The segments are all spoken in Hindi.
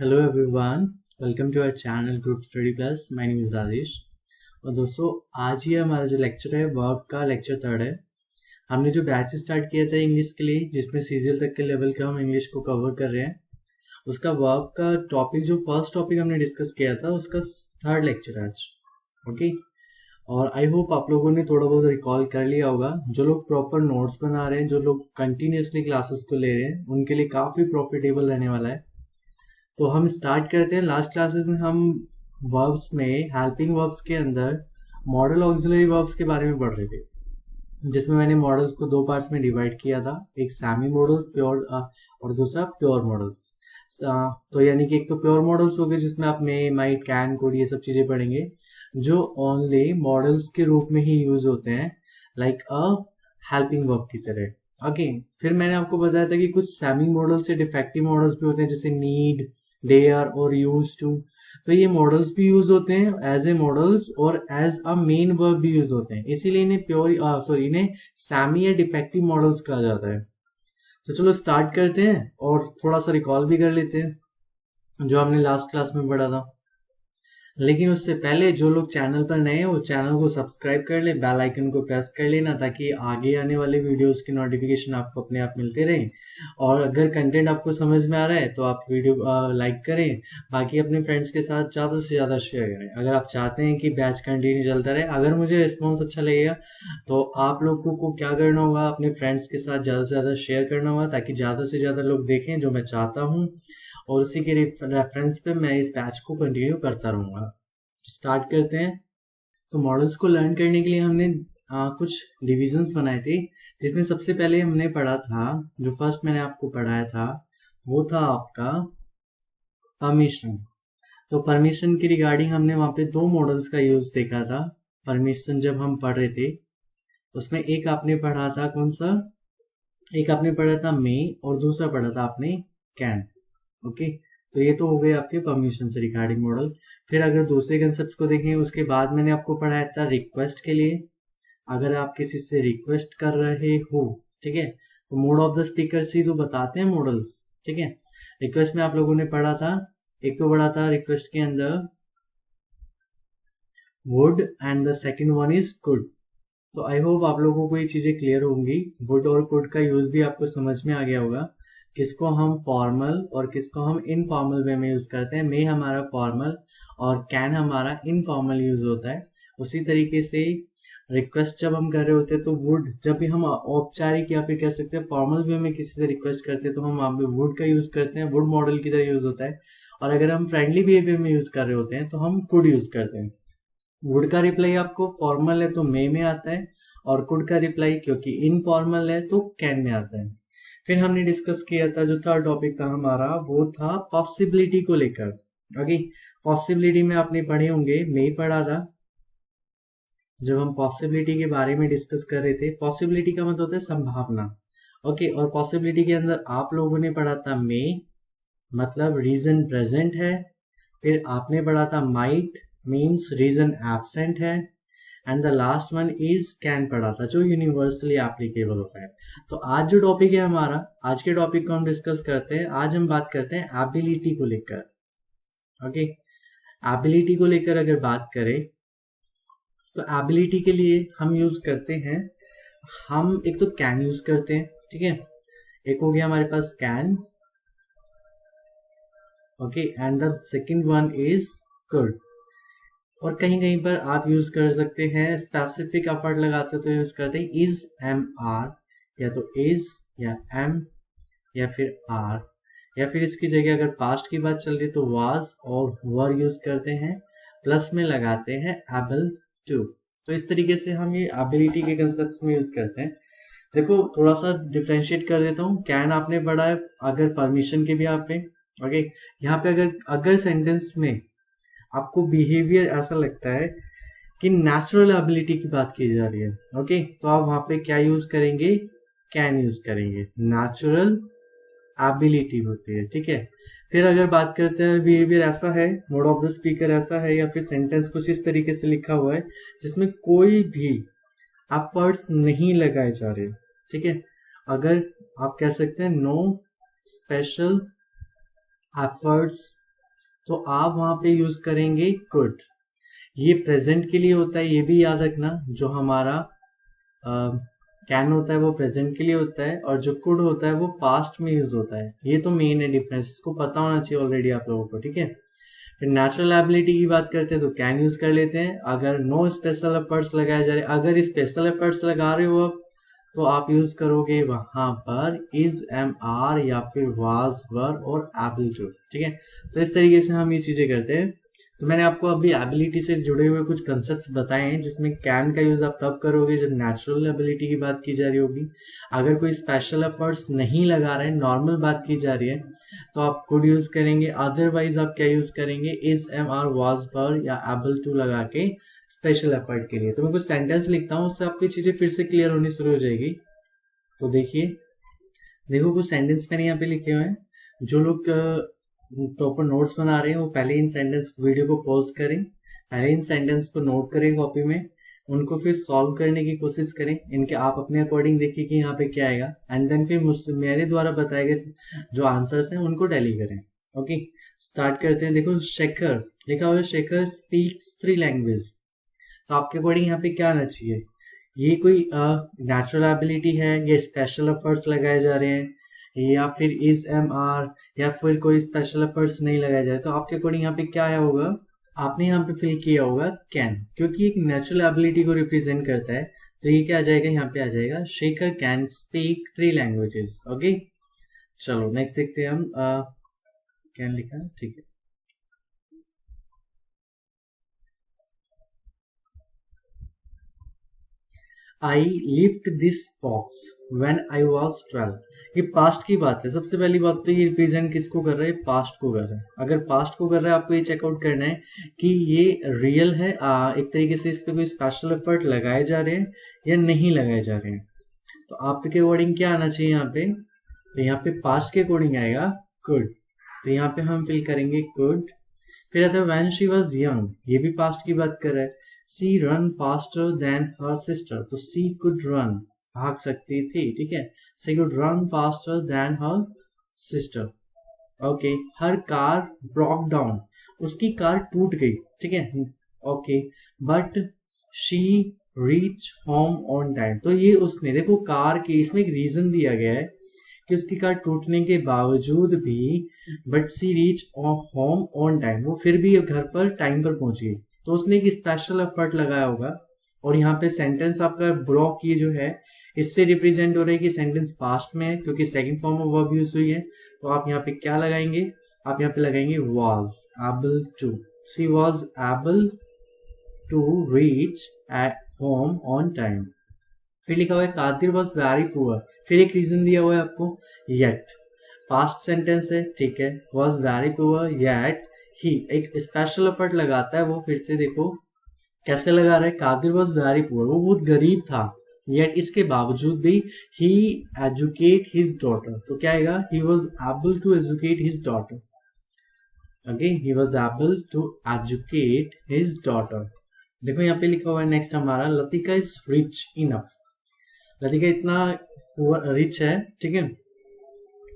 Hello everyone, welcome to our channel group study plus. My name is Rajesh. और दोस्तों, आज ही हमारा जो लेक्चर है वर्ब का लेक्चर 3 है। हमने जो बैच स्टार्ट किया था इंग्लिश के लिए, जिसमें सीजीएल तक के लेवल का हम इंग्लिश को कवर कर रहे हैं, उसका वर्ब का टॉपिक जो फर्स्ट टॉपिक हमने डिस्कस किया था उसका 3rd लेक्चर है आज। ओके, और आई होप आप लोगों ने थोड़ा बहुत रिकॉल कर लिया होगा। जो लोग प्रॉपर नोट्स बना रहे हैं, जो लोग कंटिन्यूसली क्लासेस को ले रहे हैं, उनके लिए काफ़ी प्रॉफिटेबल रहने वाला है। तो हम स्टार्ट करते हैं। लास्ट क्लासेस में हम वर्ब्स में हेल्पिंग वर्ब्स के अंदर मॉडल ऑक्सिलरी वर्ब्स के बारे में पढ़ रहे थे, जिसमें मैंने मॉडल्स को 2 पार्ट्स में डिवाइड किया था। एक सेमी मॉडल्स प्योर और दूसरा प्योर मॉडल्स। तो यानी कि एक तो प्योर मॉडल्स हो गए जिसमें आप मे, माइट, कैन, कुड ये सब चीजें पढ़ेंगे, जो ओनली मॉडल्स के रूप में ही यूज होते हैं, लाइक अ हेल्पिंग वर्ब की तरह। ओके, फिर मैंने आपको बताया था कि कुछ सेमी मॉडल्स से डिफेक्टिव मॉडल्स भी होते हैं, जैसे नीड, डेयर और यूज टू। तो ये मॉडल्स भी यूज होते हैं एज ए मॉडल्स और एज अ मेन वर्ब भी यूज होते हैं, इसीलिए इन्हें इन्हें सैमी या डिफेक्टिव मॉडल्स कहा जाता है। तो चलो स्टार्ट करते हैं और थोड़ा सा रिकॉल भी कर लेते हैं जो हमने लास्ट क्लास में पढ़ा था। लेकिन उससे पहले जो लोग चैनल पर नए हैं वो चैनल को सब्सक्राइब कर ले, बेल आइकन को प्रेस कर लेना, ताकि आगे आने वाले वीडियोस की नोटिफिकेशन आपको अपने आप मिलते रहे। और अगर कंटेंट आपको समझ में आ रहा है तो आप वीडियो लाइक करें, बाकी अपने फ्रेंड्स के साथ ज़्यादा से ज़्यादा शेयर करें। अगर आप चाहते हैं कि बैच कंटिन्यू चलता रहे, अगर मुझे रिस्पॉन्स अच्छा लगेगा तो आप लोगों को क्या करना होगा, अपने फ्रेंड्स के साथ ज़्यादा से ज़्यादा शेयर करना होगा, ताकि ज़्यादा से ज़्यादा लोग देखें जो मैं चाहता हूँ, और उसी के रेफरेंस पे मैं इस बैच को कंटिन्यू करता रहूँगा। स्टार्ट करते हैं। तो मॉडल्स को लर्न करने के लिए हमने कुछ डिविजन्स बनाए थे, जिसमें सबसे पहले हमने पढ़ा था, जो फर्स्ट मैंने आपको पढ़ाया था वो था आपका परमिशन। तो परमिशन की रिगार्डिंग हमने वहाँ पे 2 मॉडल्स का यूज देखा था। परमिशन जब हम पढ़ रहे थे उसमें एक आपने पढ़ा था, कौन सा, एक आपने पढ़ा था मे और दूसरा पढ़ा था आपने कैन। ओके, तो ये तो हो गए आपके परमिशन से रिगार्डिंग मॉडल। फिर अगर दूसरे कंसेप्ट को देखें, उसके बाद मैंने आपको पढ़ाया था रिक्वेस्ट के लिए। अगर आप किसी से रिक्वेस्ट कर रहे हो, ठीक है, तो मोड ऑफ द स्पीकर से तो बताते हैं मॉडल्स, ठीक है। रिक्वेस्ट में आप लोगों ने पढ़ा था, एक तो पढ़ा था रिक्वेस्ट के अंदर would and the second one is could. तो आई होप आप लोगों को ये चीजें क्लियर होंगी। वुड और कुड का यूज भी आपको समझ में आ गया होगा, किसको हम फॉर्मल और किसको हम इनफॉर्मल वे में यूज करते हैं। मे हमारा फॉर्मल और कैन हमारा इनफॉर्मल यूज होता है। उसी तरीके से रिक्वेस्ट जब हम कर रहे होते हैं तो वुड, जब भी हम औपचारिक या फिर कह सकते हैं फॉर्मल वे में किसी से रिक्वेस्ट करते हैं तो हम वहां पे वुड का यूज करते हैं, वुड मॉडल की तरह यूज होता है। और अगर हम फ्रेंडली बिहेवियर में यूज कर रहे होते हैं तो हम कुड यूज करते हैं। वुड का रिप्लाई आपको फॉर्मल है तो मे में आता है, और कुड का रिप्लाई क्योंकि इनफॉर्मल है तो कैन में आता है। फिर हमने डिस्कस किया था, जो 3rd टॉपिक था हमारा वो था पॉसिबिलिटी को लेकर। ओके, पॉसिबिलिटी में आपने पढ़े होंगे, मैं ही पढ़ा था जब हम पॉसिबिलिटी के बारे में डिस्कस कर रहे थे। पॉसिबिलिटी का मतलब होता है संभावना। ओके, और पॉसिबिलिटी के अंदर आप लोगों ने पढ़ा था मे, मतलब रीजन प्रेजेंट है। फिर आपने पढ़ा था माइट, मीन्स रीजन एब्सेंट है। And the last one is can पढ़ा था, जो यूनिवर्सली एप्लीकेबल होता है। तो आज जो टॉपिक है हमारा, आज के टॉपिक को हम डिस्कस करते हैं। आज हम बात करते हैं एबिलिटी को लेकर। ओके, एबिलिटी को लेकर अगर बात करें तो एबिलिटी के लिए हम यूज करते हैं, हम एक तो कैन यूज करते हैं, ठीक है। एक हो गया हमारे पास can, okay, and the second one is could. और कहीं कहीं पर आप यूज कर सकते हैं, स्पेसिफिक एफर्ट लगाते हो तो यूज करते हैं इज, एम, आर, या तो इज या एम या फिर आर, या फिर इसकी जगह अगर पास्ट की बात चल रही तो वाज और वर यूज करते हैं, प्लस में लगाते हैं एबल टू। तो इस तरीके से हम ये एबिलिटी के कंसेप्ट में यूज करते हैं। देखो थोड़ा सा डिफ्रेंशिएट कर देता हूँ। कैन आपने पढ़ा है, अगर परमिशन के भी आपने, ओके, यहाँ पे अगर अगर सेंटेंस में आपको बिहेवियर ऐसा लगता है कि नेचुरल एबिलिटी की बात की जा रही है, ओके, तो आप वहां पे क्या यूज करेंगे, कैन यूज करेंगे। नेचुरल एबिलिटी होती है, ठीक है। फिर अगर बात करते हैं बिहेवियर ऐसा है, मोड ऑफ द स्पीकर ऐसा है, या फिर सेंटेंस कुछ इस तरीके से लिखा हुआ है जिसमें कोई भी एफर्ट्स नहीं लगाए जा रहे, ठीक है। अगर आप कह सकते हैं नो स्पेशल एफर्ट्स तो आप वहां पे यूज करेंगे कुड। ये प्रेजेंट के लिए होता है, ये भी याद रखना। जो हमारा कैन होता है वो प्रेजेंट के लिए होता है, और जो कुड होता है वो पास्ट में यूज होता है। ये तो मेन है डिफरेंस, इसको पता होना चाहिए ऑलरेडी आप लोगों को, ठीक है। फिर नेचुरल एबिलिटी की बात करते हैं तो कैन यूज कर लेते हैं। अगर नो स्पेशल एफर्ट्स लगाए जा रहे, अगर स्पेशल एफर्ट्स लगा रहे हो आप, तो आप यूज करोगे वहां पर इज, एम आर, या फिर वाज, वर और एबल टू, ठीक है। तो इस तरीके से हम ये चीजें करते हैं। तो मैंने आपको अभी एबिलिटी से जुड़े हुए कुछ कंसेप्ट बताए हैं, जिसमें कैन का यूज आप तब करोगे जब नेचुरल एबिलिटी की बात की जा रही होगी। अगर कोई स्पेशल एफर्ट्स नहीं लगा रहे हैं, नॉर्मल बात की जा रही है, तो आप कुड यूज करेंगे। अदरवाइज आप क्या यूज करेंगे, इज, एम आर, वाज, वर या एबल टू लगा के स्पेशल एफर्ट के लिए। तो मैं कुछ सेंटेंस लिखता हूँ, उससे आपकी चीजें फिर से क्लियर होनी शुरू हो जाएगी। तो देखो कुछ सेंटेंस मैंने यहाँ पे लिखे हुए हैं। जो लोग प्रॉपर नोट्स बना रहे हैं वो पहले इन सेंटेंस वीडियो को पॉज करें, पहले इन सेंटेंस को नोट करें कॉपी में, उनको फिर सॉल्व करने की कोशिश करें। इनके आप अपने अकॉर्डिंग देखिए कि यहाँ पे क्या आएगा, एंड देन फिर मेरे द्वारा बताए गए जो आंसर्स हैं उनको टैली करें। ओके, स्टार्ट करते हैं। देखो शेखर लिखा हुआ है, शेखर स्पीक्स 3 लैंग्वेज। तो आपके अकॉर्डिंग यहाँ पे क्या आना चाहिए, ये कोई नेचुरल एबिलिटी है, ये स्पेशल एफर्ट्स लगाए जा रहे हैं, या फिर इज, एम आर, या फिर कोई स्पेशल एफर्ट्स नहीं लगाए जा रहे। तो आपके अकॉर्डिंग यहाँ पे क्या आया होगा, आपने यहाँ पे फिल किया होगा कैन, क्योंकि एक नेचुरल एबिलिटी को रिप्रेजेंट करता है। तो ये क्या आ जाएगा, यहाँ पे आ जाएगा Shekhar can speak 3 languages. Okay, चलो नेक्स्ट देखते हैं हम। कैन लिखा है, ठीक है। I lift this box when I was 12। ये पास्ट की बात है। सबसे पहली बात तो ये रिप्रेजेंट किसको कर रहा है, पास्ट को कर रहा है। अगर पास्ट को कर रहा है, आपको ये चेकआउट करना है कि ये रियल है, एक तरीके से इस पे कोई स्पेशल एफर्ट लगाए जा रहे हैं या नहीं लगाए जा रहे हैं। तो आपके अकॉर्डिंग क्या आना चाहिए यहाँ पे, तो यहाँ पे पास्ट के अकॉर्डिंग आएगा कुड। तो यहाँ पे हम फिल करेंगे कुड। फिर आता है व्हेन शी वाज यंग, ये भी पास्ट की बात कर रहा है। She run faster than her sister, तो सी कुड रन, भाग सकती थी, ठीक है। She could run faster than her sister. Okay, her car broke down, उसकी कार टूट गई, ठीक है। Okay, but she reach home on time. तो ये उसने, देखो कार के इसमें एक रीजन दिया गया है कि उसकी कार टूटने के बावजूद भी, but she reach home on time, वो फिर भी घर पर टाइम पर पहुंची। तो उसने एक स्पेशल एफर्ट लगाया होगा। और यहाँ पे सेंटेंस आपका ब्लॉक ये जो है, इससे रिप्रेजेंट हो रहा है कि सेंटेंस पास्ट में है, क्योंकि second form of verb use हुई है। तो आप यहाँ पे क्या लगाएंगे, आप यहाँ पे लगाएंगे was able to, she was able to reach at home on time। फिर लिखा हुआ है कादिर वॉज वेरी पुअर, फिर एक रीजन दिया हुआ है आपको, येट, पास्ट सेंटेंस है, ठीक है। Was very poor yet he, एक स्पेशल एफर्ट लगाता है वो। फिर से देखो कैसे लगा रहा है, कादिर वॉज वेरी पुअर, वो बहुत गरीब था, येट इसके बावजूद भी ही एजुकेट हिज डॉटर। तो क्या आएगा, he was able to educate his daughter. Again he was able to educate his daughter. देखो यहाँ पे लिखा हुआ है नेक्स्ट हमारा, Latika is rich enough. Latika इतना रिच है, ठीक है,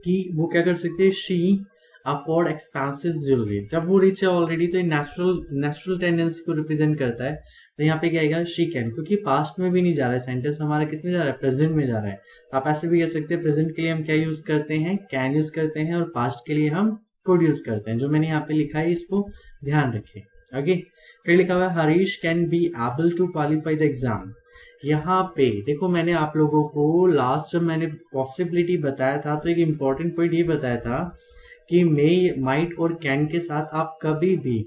कि वो क्या कर सकती है, शी अफोर्ड एक्सपेंसिव ज्वेलरी। जब वो रिच है ऑलरेडी, तो ये नेचुरल टेंडेंसी को रिप्रेजेंट करता है। तो यहाँ पे क्या आएगा, शी कैन, क्योंकि पास्ट में भी नहीं जा रहा है सेंटेंस हमारा, किस में जा रहा है, प्रेजेंट में जा रहा है। तो आप ऐसे भी कह सकते हैं, प्रेजेंट के लिए हम क्या यूज करते हैं, कैन यूज करते हैं, और पास्ट के लिए हम कुड यूज करते हैं। जो मैंने यहाँ पे लिखा है इसको ध्यान रखिए। ओके, फिर लिखा हुआ है Harish can be able to qualify the exam. यहाँ पे देखो, मैंने आप लोगों को लास्ट जब मैंने पॉसिबिलिटी बताया था, तो एक इंपॉर्टेंट पॉइंट ये बताया था कि मे, माइट और कैन के साथ आप कभी भी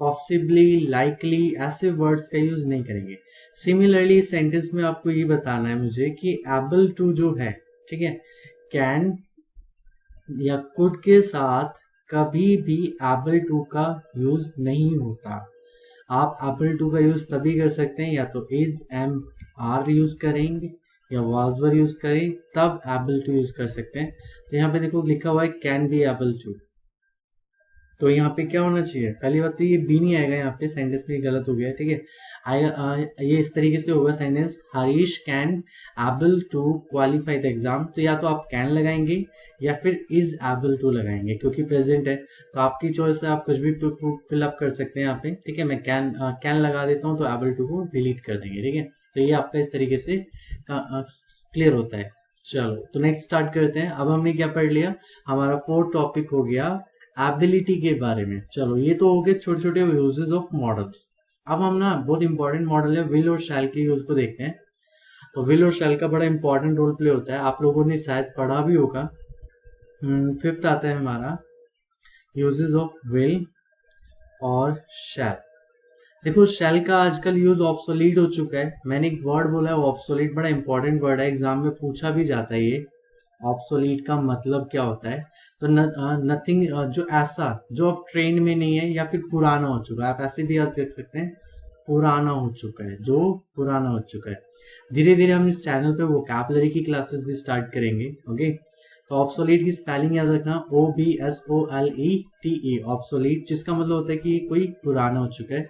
पॉसिबली, लाइकली ऐसे वर्ड्स का यूज नहीं करेंगे। सिमिलरली सेंटेंस में आपको ये बताना है मुझे कि एबल टू जो है, ठीक है, कैन या कुड के साथ कभी भी एबल टू का यूज नहीं होता। आप एबल टू का यूज तभी कर सकते हैं, या तो इज, एम आर यूज करेंगे या वाज वर यूज करें, तब एबल टू यूज कर सकते हैं। तो यहाँ पे देखो लिखा हुआ है कैन बी एबल टू। तो यहाँ पे क्या होना चाहिए, पहली बात तो ये बी नहीं आएगा, यहाँ पे सेंटेंस में गलत हो गया है, ठीक है। ये इस तरीके से होगा sentence, Harish can able to qualify the exam. तो या तो आप कैन लगाएंगे या फिर इज एबल टू लगाएंगे, क्योंकि प्रेजेंट है तो आपकी चॉइस है, आप कुछ भी फिल अप कर सकते हैं यहाँ पे। ठीक है, मैं कैन लगा देता हूँ तो एबल टू को डिलीट कर देंगे। ठीक है, तो ये आपका इस तरीके से क्लियर होता है। चलो तो नेक्स्ट स्टार्ट करते हैं। अब हमने क्या पढ़ लिया, हमारा फोर्थ टॉपिक हो गया एबिलिटी के बारे में। चलो ये तो हो गए छोटे छोटे यूजेस ऑफ मॉडल्स। अब हम ना बहुत इंपॉर्टेंट मॉडल है विल और शैल के यूज को देखते हैं। तो विल और शैल का बड़ा इंपॉर्टेंट रोल प्ले होता है, आप लोगों ने शायद पढ़ा भी होगा। फिफ्थ आता है हमारा यूजेस ऑफ विल और शैल। देखो शैल का आजकल यूज ऑब्सोलीट हो चुका है। मैंने एक वर्ड बोला है ऑब्सोलीट, बड़ा इंपॉर्टेंट वर्ड है, एग्जाम में पूछा भी जाता है ये। ऑब्सोलीट का मतलब क्या होता है? तो नथिंग जो ऐसा जो अब ट्रेंड में नहीं है या फिर पुराना हो चुका है, आप ऐसे भी याद रख सकते हैं, पुराना हो चुका है, जो पुराना हो चुका है। धीरे धीरे हम इस चैनल पे वोकैबुलरी की क्लासेस भी स्टार्ट करेंगे। ओके, तो ऑब्सोलीट की स्पेलिंग याद रखना, OBSOLETE, ऑब्सोलीट, जिसका मतलब होता है कि कोई पुराना हो चुका है।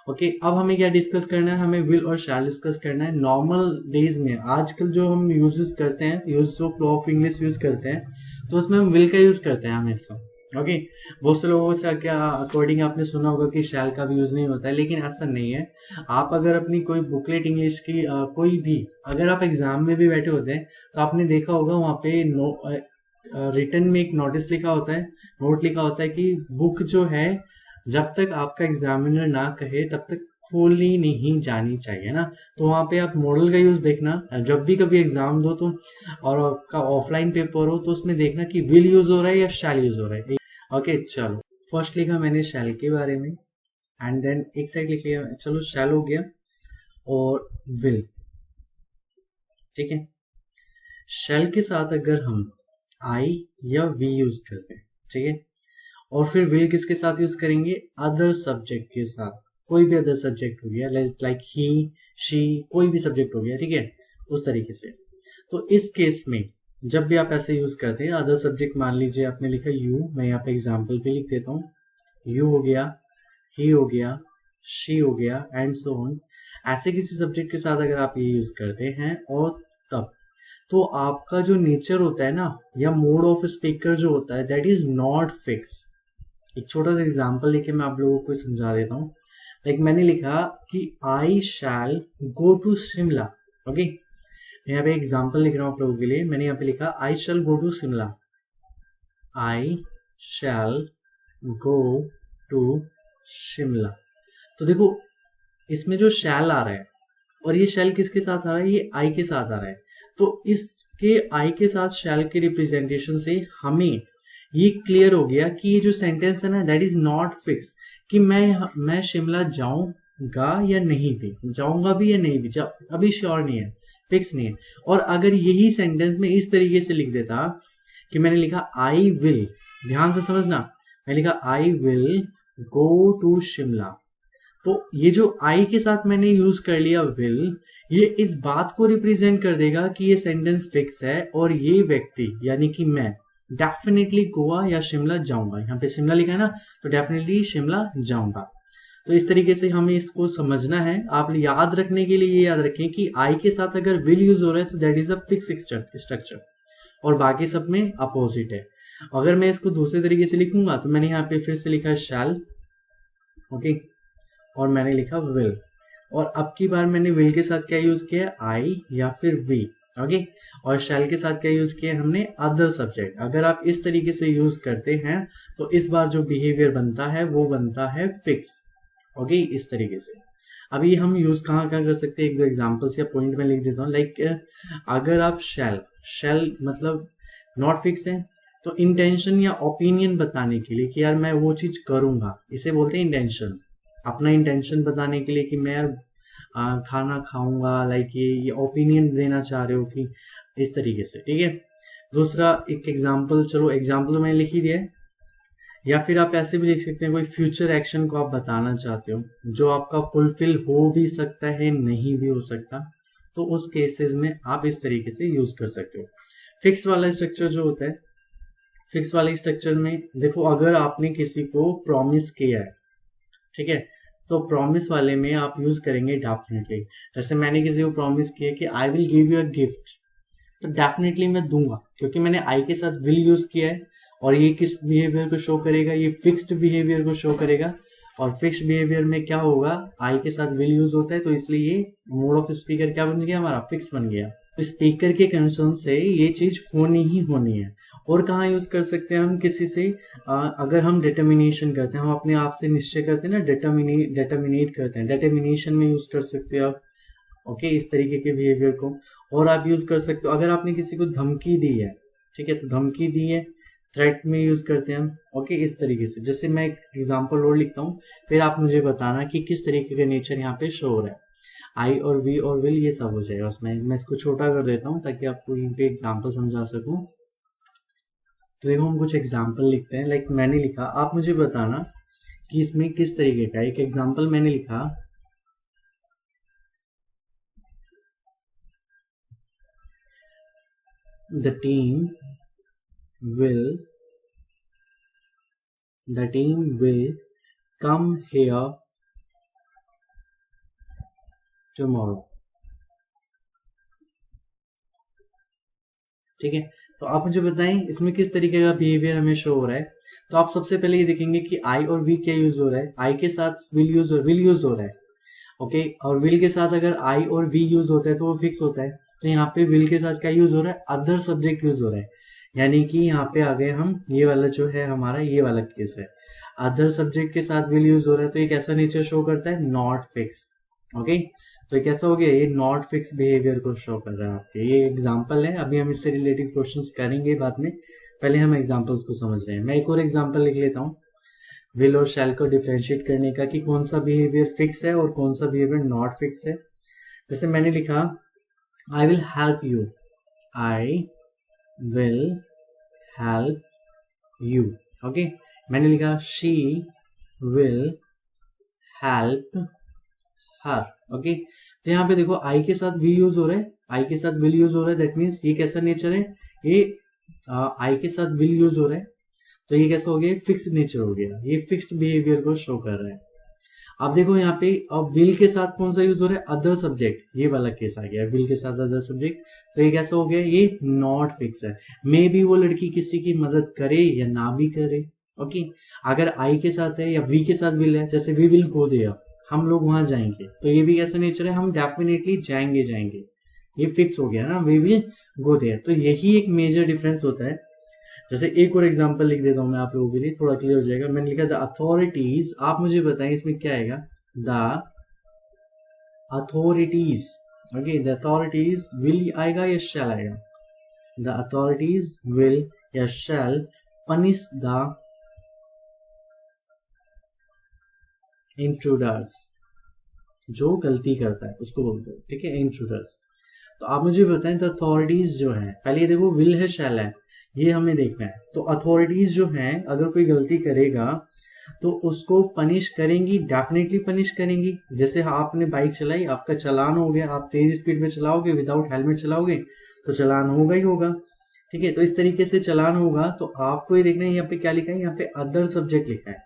ओके, अब हमें क्या डिस्कस करना है, हमें विल और शैल डिस्कस करना है। नॉर्मल डेज में आजकल जो हम यूजेस करते हैं, use of flow of English use करते हैं, तो उसमें हम विल का यूज करते हैं हमेशा। ओके, बहुत से लोगों से क्या अकॉर्डिंग आपने सुना होगा कि शैल का भी यूज नहीं होता है, लेकिन ऐसा नहीं है। आप अगर अपनी कोई बुकलेट इंग्लिश की कोई भी, अगर आप एग्जाम में भी बैठे होते हैं तो आपने देखा होगा वहाँ पे रिटर्न में एक नोटिस लिखा होता है, नोट लिखा होता है कि बुक जो है जब तक आपका एग्जामिनर ना कहे तब तक खोली नहीं जानी चाहिए ना। तो वहां पे आप मॉडल का यूज देखना, जब भी कभी एग्जाम दो तो और आपका ऑफलाइन पेपर हो तो उसमें देखना कि विल यूज हो रहा है या शैल यूज हो रहा है। ओके चलो, फर्स्ट लिखा मैंने शैल के बारे में, एंड देन एक साइड लिख लिया, चलो शैल हो गया और विल। ठीक है, शैल के साथ अगर हम आई या वी यूज करते हैं, ठीक है, और फिर विल किसके साथ यूज करेंगे, अदर सब्जेक्ट के साथ, कोई भी अदर सब्जेक्ट हो गया, लाइक ही शी, कोई भी सब्जेक्ट हो गया, ठीक है, उस तरीके से। तो इस केस में जब भी आप ऐसे यूज करते हैं अदर सब्जेक्ट, मान लीजिए आपने लिखा यू, मैं यहाँ पे एग्जाम्पल पे लिख देता हूँ, यू हो गया, ही हो गया, शी हो गया, एंड सो ऑन। ऐसे किसी सब्जेक्ट के साथ अगर आप ये यूज करते हैं और तब, तो आपका जो नेचर होता है ना, या मोड ऑफ स्पीकर जो होता है, दैट इज नॉट फिक्स। एक छोटा सा एग्जाम्पल लेके मैं आप लोगों को समझा देता हूँ। लाइक मैंने लिखा कि आई shall go to Shimla. Okay, यहाँ पे एग्जाम्पल लिख रहा हूँ आप लोगों के लिए। मैंने यहाँ पे लिखा I shall go to Shimla, I shall go to Shimla. तो देखो इसमें जो शैल आ रहा है, और ये शैल किसके साथ आ रहा है, ये आई के साथ आ रहा है। तो इसके आई के साथ शैल के रिप्रेजेंटेशन से हमें ये क्लियर हो गया कि ये जो सेंटेंस है ना, दैट इज नॉट फिक्स, कि मैं शिमला जाऊंगा या नहीं भी, जाऊंगा भी या नहीं भी, अभी श्योर नहीं है, फिक्स नहीं है। और अगर यही सेंटेंस में इस तरीके से लिख देता कि मैंने लिखा आई विल, ध्यान से समझना, मैं लिखा I will go to Shimla, तो ये जो आई के साथ मैंने यूज कर लिया विल, ये इस बात को रिप्रेजेंट कर देगा कि ये सेंटेंस फिक्स है और ये व्यक्ति यानी कि मैं डेफिनेटली गोवा या शिमला जाऊंगा। यहाँ पे शिमला लिखा है ना, तो डेफिनेटली शिमला जाऊंगा। तो इस तरीके से हमें इसको समझना है। आप याद रखने के लिए ये याद रखें कि आई के साथ अगर विल यूज हो रहा है तो that is a fix structure, और बाकी सब में अपोजिट है। अगर मैं इसको दूसरे तरीके से लिखूंगा तो मैंने यहाँ पे फिर से लिखा शैल, ओके, और मैंने लिखा विल, और अब की बार मैंने विल के साथ क्या यूज किया, आई या फिर वी, ओके, और शैल के साथ क्या यूज किया हमने, अदर सब्जेक्ट। अगर आप इस तरीके से यूज करते हैं तो इस बार जो बिहेवियर बनता है वो बनता है फिक्स। ओके, इस तरीके से। अभी हम यूज कहाँ कर सकते हैं, एक दो एग्जांपल्स या पॉइंट में लिख देता हूँ। लाइक अगर आप शैल मतलब नॉट फिक्स है, तो इंटेंशन या ओपिनियन बताने के लिए कि यार मैं वो चीज करूंगा, इसे बोलते हैं इंटेंशन। अपना इंटेंशन बताने के लिए कि मैं खाना खाऊंगा, लाइक ये ओपिनियन देना चाह रहे हो कि इस तरीके से, ठीक है। दूसरा एक एग्जांपल, चलो एग्जांपल मैंने लिख ही दिया है, या फिर आप ऐसे भी लिख सकते हैं कोई फ्यूचर एक्शन को आप बताना चाहते हो जो आपका फुलफिल हो भी सकता है, नहीं भी हो सकता, तो उस केसेस में आप इस तरीके से यूज कर सकते हो। फिक्स वाला स्ट्रक्चर जो होता है, फिक्स वाले स्ट्रक्चर में देखो, अगर आपने किसी को प्रॉमिस किया है, ठीक है, तो प्रॉमिस वाले में आप यूज करेंगे डेफिनेटली। जैसे मैंने किसी को प्रॉमिस किया कि I will give you a gift, तो डेफिनेटली मैं दूंगा, क्योंकि मैंने आई के साथ विल यूज किया है। और ये किस बिहेवियर को शो करेगा, ये फिक्स्ड बिहेवियर को शो करेगा। और फिक्स्ड बिहेवियर में क्या होगा, आई के साथ विल यूज होता है, तो इसलिए ये मोड ऑफ स्पीकर क्या बन गया हमारा, फिक्स बन गया। तो स्पीकर के कंसर्न से ये चीज होनी ही होनी है। और कहाँ यूज कर सकते हैं हम किसी से, अगर हम डिटर्मिनेशन करते हैं, हम अपने आप से निश्चय करते हैं ना, डिटर्मिनेट करते हैं, डिटर्मिनेशन में यूज कर सकते हो आप। ओके, इस तरीके के बिहेवियर को। और आप यूज कर सकते हो अगर आपने किसी को धमकी दी है, ठीक है, तो धमकी दी है, थ्रेट में यूज करते हैं हम। ओके, इस तरीके से। जैसे मैं एक एग्जांपल और लिखता हूँ, फिर आप मुझे बताना कि किस तरीके का नेचर यहाँ पे शो हो रहा है। आई और वी और विल ये सब हो जाएगा उसमें। मैं इसको छोटा कर देता हूँ ताकि आपको यहाँ पे एग्जाम्पल समझा सकूं। तो देखो हम कुछ एग्जाम्पल लिखते हैं। लाइक मैंने लिखा, आप मुझे बताना कि इसमें किस तरीके का। एक एग्जाम्पल मैंने लिखा, the team will come here tomorrow। ठीक है, तो आप मुझे बताएं इसमें किस तरीके का बिहेवियर हमें शो हो रहा है। तो आप सबसे पहले ये देखेंगे कि आई और वी क्या यूज हो रहा है। आई के साथ विल यूज हो रहा है। ओके, और विल के साथ अगर आई और वी यूज होता है तो वो फिक्स होता है। तो यहाँ पे विल के साथ क्या यूज हो रहा है, अदर सब्जेक्ट यूज हो रहा है। यानी कि यहाँ पे आ गए हम, ये वाला जो है हमारा ये वाला केस है, अदर सब्जेक्ट के साथ विल यूज हो रहा है। तो ये कैसा नेचर शो करता है, नॉट फिक्स। ओके, तो ये कैसा हो गया, ये नॉट फिक्स बिहेवियर को शो कर रहा है आपके। ये एग्जाम्पल है, अभी हम इससे रिलेटेड क्वेश्चंस करेंगे बाद में, पहले हम एग्जाम्पल्स को समझ रहे हैं। मैं एक और एग्जाम्पल लिख लेता हूँ विल और शैल को डिफरेंशिएट करने का, कि कौन सा बिहेवियर फिक्स है और कौन सा बिहेवियर नॉट फिक्स है। जैसे मैंने लिखा, I will help you, I will help you. Okay, मैंने लिखा she will help her. Okay, तो यहाँ पे देखो आई के साथ वी यूज हो रहा है, आई के साथ विल यूज हो रहा है। दैट मीन्स ये कैसा नेचर है, ये आई के साथ विल यूज हो रहा है, तो ये कैसा हो गया, फिक्स्ड नेचर हो गया। ये फिक्स्ड बिहेवियर को शो कर रहा है। अब देखो यहाँ पे, अब विल के साथ कौन सा यूज हो रहा है, अदर सब्जेक्ट। ये वाला केस आ गया, विल के साथ अदर सब्जेक्ट, तो ये कैसा हो गया, ये नॉट फिक्स है। मे बी वो लड़की किसी की मदद करे या ना भी करे। ओके, अगर आई के साथ है या वी के साथ विल है, जैसे वी विल गो देयर, हम लोग वहां जाएंगे, तो ये भी कैसा नेचर है, हम डेफिनेटली जाएंगे। ये फिक्स हो गया ना, वी विल गो देयर। तो यही एक मेजर डिफरेंस होता है। जैसे एक और एग्जांपल लिख देता हूं मैं आप लोगों के लिए, थोड़ा क्लियर हो जाएगा। मैंने लिखा द अथॉरिटीज, आप मुझे बताएं इसमें क्या आएगा, the authorities. Okay, the authorities will आएगा या शैल आएगा, द अथॉरिटीज विल या शैल पनिश द इंट्रूडर्स, जो गलती करता है उसको बोलते हैं। ठीक है, इंट्रूडर्स। तो आप मुझे बताएं द अथॉरिटीज जो है, पहले ये देखो विल है शैल है, ये हमें देखना है। तो अथॉरिटीज जो हैं, अगर कोई गलती करेगा तो उसको पनिश करेंगी, डेफिनेटली पनिश करेंगी। जैसे आपने बाइक चलाई, आपका चालान हो गया, आप तेज स्पीड में चलाओगे, विदाउट हेलमेट चलाओगे तो चालान होगा ही होगा। ठीक है, तो इस तरीके से चालान होगा। तो आपको ये देखना है यहाँ पे क्या लिखा है, यहाँ पे अदर सब्जेक्ट लिखा है।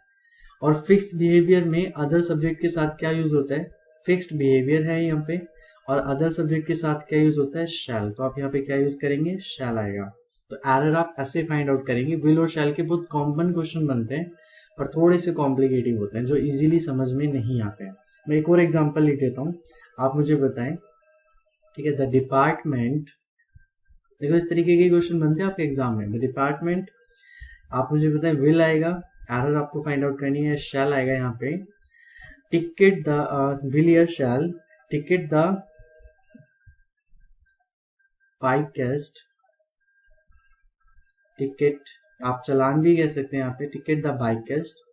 और फिक्स्ड बिहेवियर में अदर सब्जेक्ट के साथ क्या यूज होता है, फिक्स्ड बिहेवियर है यहाँ पे, और अदर सब्जेक्ट के साथ क्या यूज होता है, शैल। तो आप यहाँ पे क्या यूज करेंगे, शैल आएगा। तो एरर आप ऐसे फाइंड आउट करेंगे। विल और शैल के बहुत कॉमन क्वेश्चन बनते हैं, पर थोड़े से कॉम्प्लिकेटिव होते हैं, जो इजीली समझ में नहीं आते हैं। मैं एक और एग्जांपल लिख देता हूँ, आप मुझे बताएं। ठीक है, द डिपार्टमेंट, देखो इस तरीके के क्वेश्चन बनते हैं आपके एग्जाम में। द डिपार्टमेंट, आप मुझे बताएं विल आएगा, एरर आपको फाइंड आउट करनी है, शैल आएगा यहाँ पे। टिकट द विल या shall, ticket the bike guest, ticket आप चालान भी कह सकते हैं यहाँ पे, ticket the bike guest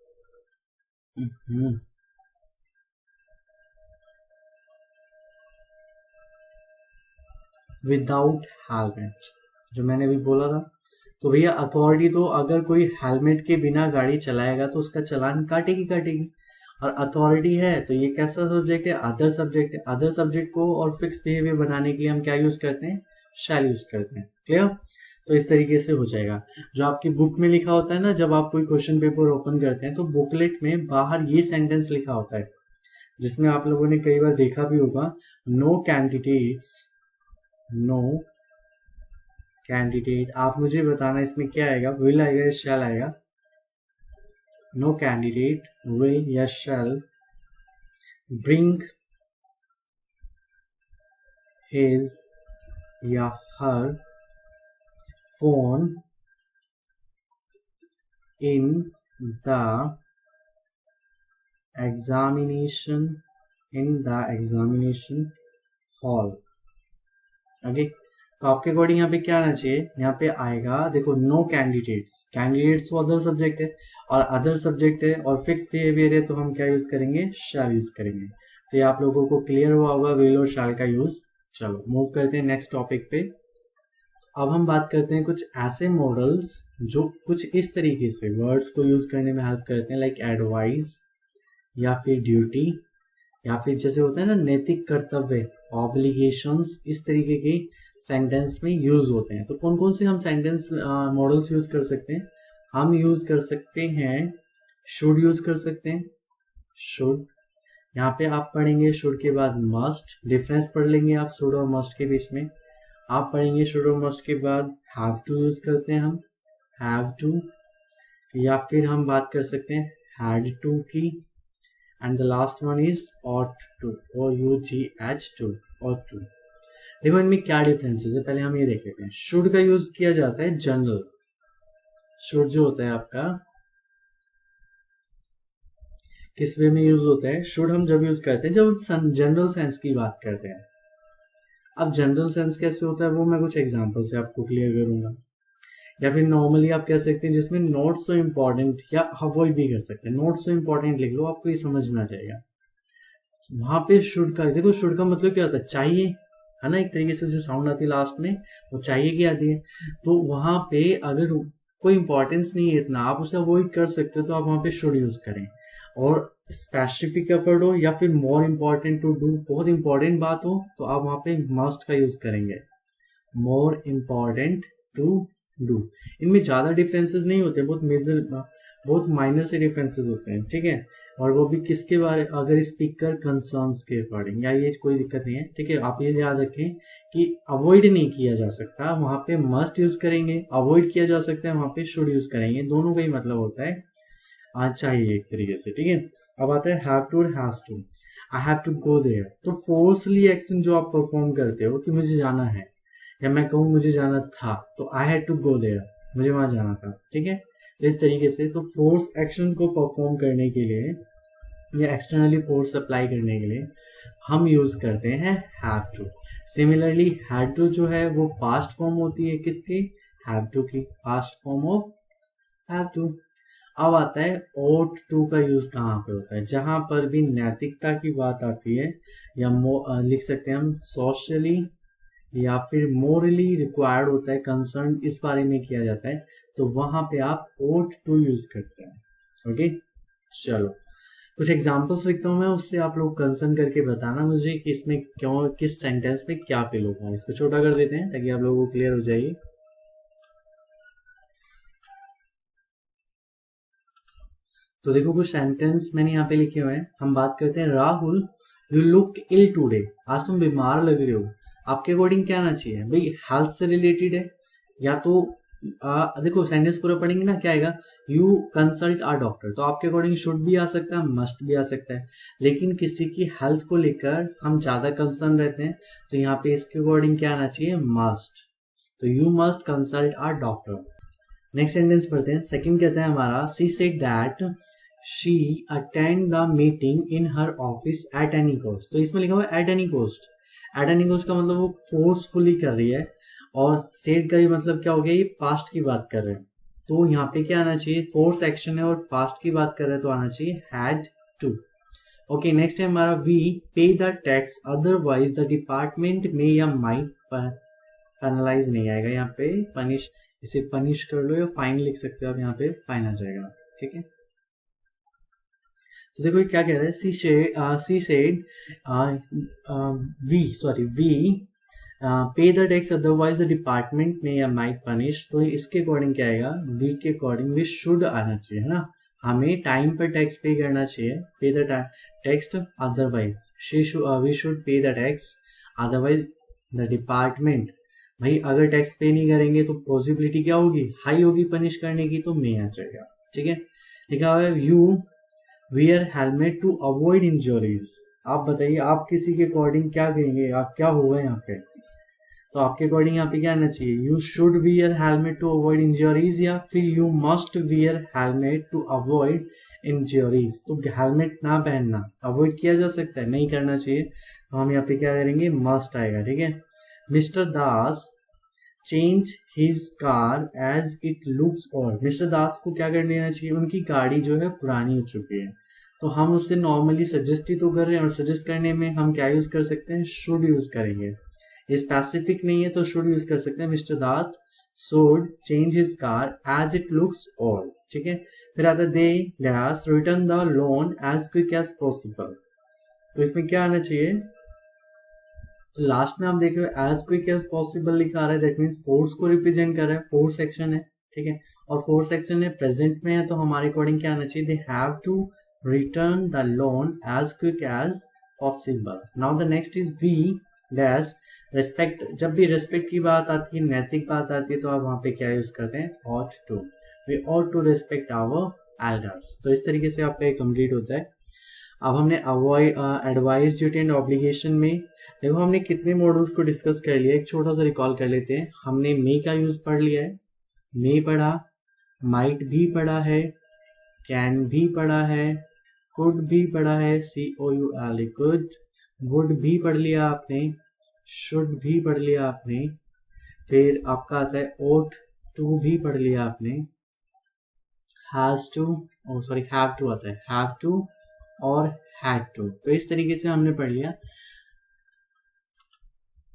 without helmet, जो मैंने अभी बोला था। तो भैया अथॉरिटी तो अगर कोई हेलमेट के बिना गाड़ी चलाएगा तो उसका चालान काटेगी। और अथॉरिटी है तो ये कैसा सब्जेक्ट है, अदर सब्जेक्ट है। अदर सब्जेक्ट को और फिक्स बिहेवियर बनाने के लिए हम क्या यूज करते हैं, शैल यूज करते हैं। क्लियर? तो इस तरीके से हो जाएगा। जो आपकी बुक में लिखा होता है ना, जब आप कोई क्वेश्चन पेपर ओपन करते हैं तो बुकलेट में बाहर ये सेंटेंस लिखा होता है, जिसमें आप लोगों ने कई बार देखा भी होगा, नो कैंडिडेट। आप मुझे बताना इसमें क्या आएगा, विल आएगा या शैल आएगा। नो कैंडिडेट विल या शैल ब्रिंग हिज या her phone in the examination hall. Okay, तो आपके अकॉर्डिंग यहाँ पे क्या आना चाहिए, यहाँ पे आएगा देखो नो कैंडिडेट्स तो अदर सब्जेक्ट है और अदर सब्जेक्ट है और फिक्स बिहेवियर है, तो हम क्या यूज करेंगे, शैल यूज करेंगे। तो ये आप लोगों को क्लियर हुआ होगा विल और शैल का यूज। चलो मूव करते हैं नेक्स्ट टॉपिक पे। अब हम बात करते हैं कुछ ऐसे मॉडल्स जो कुछ इस तरीके से वर्ड्स को यूज करने में हेल्प करते हैं, लाइक एडवाइस या फिर ड्यूटी या फिर जैसे होता है ना नैतिक कर्तव्य, ऑब्लिगेशंस, इस तरीके के सेंटेंस में यूज होते हैं। तो कौन कौन से हम सेंटेंस मॉडल्स यूज कर सकते हैं, हम यूज कर सकते हैं शुड यूज कर सकते हैं, शुड। यहाँ पे आप पढ़ेंगे शुड के बाद मस्ट, डिफरेंस पढ़ लेंगे आप शुड और मस्ट के बीच में। आप पढ़ेंगे शुड और मस्ट के बाद हैव टू यूज करते हैं हम, हैव टू, या फिर हम बात कर सकते हैं हैड टू की, and the last one is ought to, OUGH2, ought to। देखो इनमें क्या डिफरेंसेस है, पहले हम ये देख लेते हैं। शुड का यूज किया जाता है जनरल, शुड जो होता है आपका किस वे में यूज होता है, शुड हम जब यूज करते हैं जब हम जनरल सेंस की बात करते हैं। अब जनरल सेंस कैसे होता है वो मैं कुछ एग्जांपल से आपको क्लियर करूंगा, या फिर नॉर्मली आप कह सकते हैं जिसमें नॉट सो इम्पोर्टेंट, या अवॉइड भी कर सकते हैं, नॉट सो इम्पोर्टेंट लिख लो, आपको ये समझ में आ जाएगा। वहां पे शुड का देखो, शुड का मतलब क्या होता है, चाहिए, है ना, एक तरीके से जो साउंड आती है लास्ट में वो चाहिए की आती है। तो वहां पे अगर कोई इंपॉर्टेंस नहीं है इतना, आप उसे अवॉइड कर सकते हो, तो आप वहां पे शुड यूज करें। और स्पेसिफिक एफर्ट हो या फिर मोर इम्पोर्टेंट टू डू, बहुत इंपॉर्टेंट बात हो, तो आप वहां पे मस्ट का यूज करेंगे, मोर इम्पोर्टेंट टू डू। इनमें ज्यादा डिफरेंसेस नहीं होते, बहुत माइनर से डिफरेंसेस होते हैं, ठीक है। और वो भी किसके बारे, अगर स्पीकर कंसर्न्स के अकॉर्डिंग, या ये कोई दिक्कत नहीं है, ठीक है। आप ये याद रखें कि अवॉइड नहीं किया जा सकता, वहां पे मस्ट यूज करेंगे, अवॉइड किया जा सकता है वहां पे शुड यूज करेंगे, दोनों का ही मतलब होता है चाहिए एक तरीके से, ठीक है। अब आता है हैव टू और has to. I have to go there, तो फोर्सली एक्शन जो आप परफॉर्म करते हो कि मुझे जाना है, या मैं कहूँ मुझे जाना था, तो I had to go there, मुझे वहां जाना था, ठीक है। तो इस तरीके से तो फोर्स एक्शन को परफॉर्म करने के लिए या एक्सटर्नली फोर्स अप्लाई करने के लिए हम यूज करते हैं have to. Similarly had to जो है वो पास्ट फॉर्म होती है किसकी, हैव टू की, past form of have to. अब आता है ought to का यूज कहाँ पे होता है, जहां पर भी नैतिकता की बात आती है, या लिख सकते हैं हम सोशली या फिर मोरली रिक्वायर्ड होता है, कंसर्न इस बारे में किया जाता है, तो वहां पे आप ought to यूज करते हैं। ओके, चलो कुछ एग्जांपल्स लिखता हूं मैं, उससे आप लोग कंसर्न करके बताना मुझे कि इसमें क्यों, किस सेंटेंस में क्या फील होगा। इसको छोटा कर देते हैं ताकि आप लोगों को क्लियर हो जाएगी। तो देखो कुछ सेंटेंस मैंने यहाँ पे लिखे हुए हैं। हम बात करते हैं Rahul you look ill today, आज तुम बीमार लग रहे हो। आपके अकॉर्डिंग क्या आना चाहिए भाई, हेल्थ से रिलेटेड है, या तो देखो सेंटेंस पूरा पढ़ेंगे ना, क्या आएगा, यू कंसल्ट आ डॉक्टर, तो आपके अकॉर्डिंग शुड भी आ सकता है, मस्ट भी आ सकता है। लेकिन किसी की हेल्थ को लेकर हम ज्यादा कंसर्न रहते हैं, तो यहाँ पे इसके अकॉर्डिंग क्या आना चाहिए, मस्ट। तो you must consult a doctor. Next sentence पढ़ते हैं। सेकंड कहता है हमारा, she said that she attend the meeting in her office at any cost. तो इसमें लिखा हुआ है at any cost. At any cost का मतलब वो फोर्सफुली कर रही है, और सेड का भी मतलब क्या हो गया, ये पास्ट की बात कर रहे हैं। तो यहाँ पे क्या आना चाहिए, फोर्स एक्शन है और पास्ट की बात कर रहे हैं, तो आना चाहिए हैड टू। ओके, नेक्स्ट है हमारा, वी पे the tax otherwise the department में या माइट पेनलाइज नहीं आएगा, यहाँ पे पनिश, इसे पनिश कर लो या फाइन लिख सकते हो आप, यहाँ पे फाइन आ जाएगा, ठीक है। तो देखो क्या कह रहा है, सी सेड वी पे the tax otherwise the department में या माइट पनिश। तो इसके अकॉर्डिंग क्या आएगा, वी के अकॉर्डिंग भी शुड आना चाहिए, है ना, हमें टाइम पर टैक्स पे करना चाहिए, pay the tax, otherwise we should pay the tax, otherwise the department, भाई अगर टैक्स पे नहीं करेंगे तो पॉसिबिलिटी क्या होगी, हाई होगी पनिश करने की, तो मे आ जाएगा। ठीक है, लिखा हुआ है you wear helmet to avoid injuries. आप बताइए आप किसी के अकॉर्डिंग क्या कहेंगे, आप क्या होगा यहाँ पे, तो आपके अकॉर्डिंग यहाँ पे क्या आना चाहिए, you should wear helmet to avoid injuries या फिर you must wear helmet to avoid injuries. तो हेलमेट ना पहनना अवॉइड किया जा सकता है, नहीं करना चाहिए, तो हम यहाँ पे क्या करेंगे, मस्ट आएगा। ठीक है, mister Das change his car as it looks old. Mister Das को क्या कर लेना चाहिए, उनकी गाड़ी जो है पुरानी हो चुकी है, तो हम उससे नॉर्मली सजेस्ट ही तो कर रहे हैं, और सजेस्ट करने में हम क्या यूज कर सकते हैं, शुड यूज करेंगे। ये स्पेसिफिक नहीं है तो शुड यूज कर सकते हैं, mister Das should change his car as it looks old. ठीक है, फिर आता they dash return the loan as quick as possible. तो इसमें क्या आना चाहिए, तो लास्ट में आप देख रहे हो एज क्विक एज पॉसिबल लिखा रहा है, दैट मीन्स फोर्स को रिप्रेजेंट कर रहा है, फोर्स सेक्शन है। ठीक है, और फोर्स सेक्शन है प्रेजेंट में है, तो हमारे अकॉर्डिंग क्या आना चाहिए, they have to return the loan as quick as possible. Now the next is we dash respect. जब भी रेस्पेक्ट की बात आती है, नैतिक बात आती है, तो आप वहां पे क्या यूज करते हैं, ought to, we ought to respect our elders. तो इस तरीके से आपका कंप्लीट होता है। अब हमने avoid advice duty and obligation में देखो हमने कितने मॉडल्स को डिस्कस कर लिया, एक छोटा सा रिकॉल कर लेते हैं। हमने मे का यूज पढ़ लिया है, मे पढ़ा, माइट भी पढ़ा है, कैन भी पढ़ा है, कुड भी पढ़ा है, COUL कुड, वुड भी पढ़ लिया आपने, शुड भी पढ़ लिया आपने, फिर आपका आता है ओट टू भी पढ़ लिया आपने, has to, sorry have to आता है, हैव टू और हैड टू। तो इस तरीके से हमने पढ़ लिया,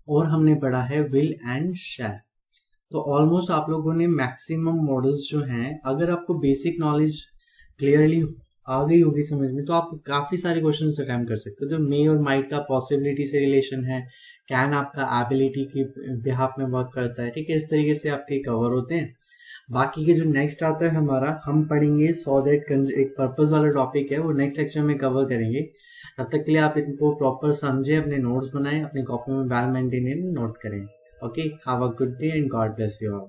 और हमने पढ़ा है विल एंड शैल। तो ऑलमोस्ट आप लोगों ने मैक्सिमम मॉडल्स जो हैं, अगर आपको बेसिक नॉलेज क्लियरली आ गई होगी समझ में, तो आप काफी सारे क्वेश्चन अटेम्प्ट कर सकते हो। जो मे और माइट का पॉसिबिलिटी से रिलेशन है, कैन आपका एबिलिटी की बिहाफ में वर्क करता है। ठीक है, इस तरीके से आपके कवर होते हैं। बाकी के जो नेक्स्ट आता है हमारा, हम पढ़ेंगे सो दैट, एक पर्पस वाला टॉपिक है, वो नेक्स्ट लेक्चर में कवर करेंगे। तब तक के लिए आप इनको प्रॉपर समझे, अपने नोट्स बनाएं, अपनी कॉपी में वेल मेंटेन नोट करें। Okay, have a good day and God bless you all.